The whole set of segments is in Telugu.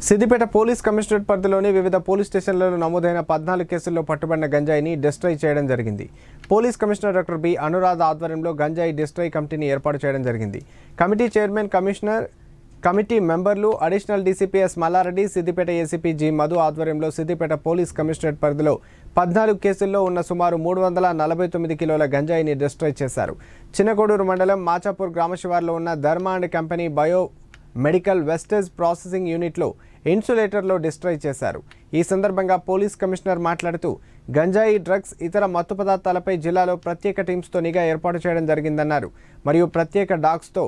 సిద్దిపేట పోలీస్ కమిషనరేట్ పరిధిలోని వివిధ పోలీస్ స్టేషన్లలో నమోదైన 14 కేసుల్లో పట్టుబడిన గంజాయిని డిస్ట్రాయ్ చేయడం జరిగింది. Police commissioner doctor B Anuradha ఆధ్వర్యంలో గంజాయి డిస్ట్రాయ్ కమిటీని ఏర్పాటు చేయడం జరిగింది. కమిటీ చైర్మన్, కమిషనర్, కమిటీ మెంబర్లు, additional DCP S Mallareddy, Siddipet ACP G Madhu ఆధ్వర్యంలో సిద్దిపేట పోలీస్ కమిషనరేట్ పరిధిలో 14 కేసుల్లో ఉన్న సుమారు 349 కిలోల గంజాయిని డిస్ట్రాయ్ చేశారు. చిన్నకోడూరు మండలం మాచాపూర్ గ్రామ శివారులో ఉన్న Dharma and company bio medical wastage processing యూనిట్లో ఇన్సులేటర్లో డిస్ట్రాయ్ చేశారు. ఈ సందర్భంగా పోలీస్ కమిషనర్ మాట్లాడుతూ గంజాయి, డ్రగ్స్, ఇతర మత్తు పదార్థాలపై జిల్లాలో ప్రత్యేక టీమ్స్తో నిఘా ఏర్పాటు చేయడం జరిగిందన్నారు. మరియు ప్రత్యేక డాగ్స్తో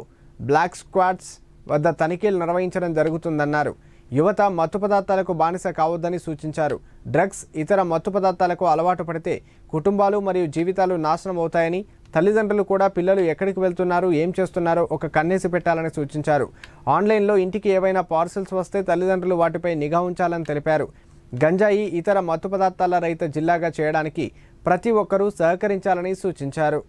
బ్లాక్ స్క్వాడ్స్ వద్ద తనిఖీలు నిర్వహించడం జరుగుతుందన్నారు. యువత మత్తు పదార్థాలకు బానిస కావద్దని సూచించారు. డ్రగ్స్, ఇతర మత్తు పదార్థాలకు అలవాటు పడితే కుటుంబాలు మరియు జీవితాలు నాశనం అవుతాయని, తల్లిదండ్రులు కూడా పిల్లలు ఎక్కడికి వెళ్తున్నారో, ఏం చేస్తున్నారో ఒక కన్నేసి పెట్టాలని సూచించారు. ఆన్లైన్లో ఇంటికి ఏవైనా పార్సల్స్ వస్తే తల్లిదండ్రులు వాటిపై నిఘా ఉంచాలని తెలిపారు. గంజాయి, ఇతర మత్తు పదార్థాల రహిత జిల్లాగా చేయడానికి ప్రతి ఒక్కరూ సహకరించాలని సూచించారు.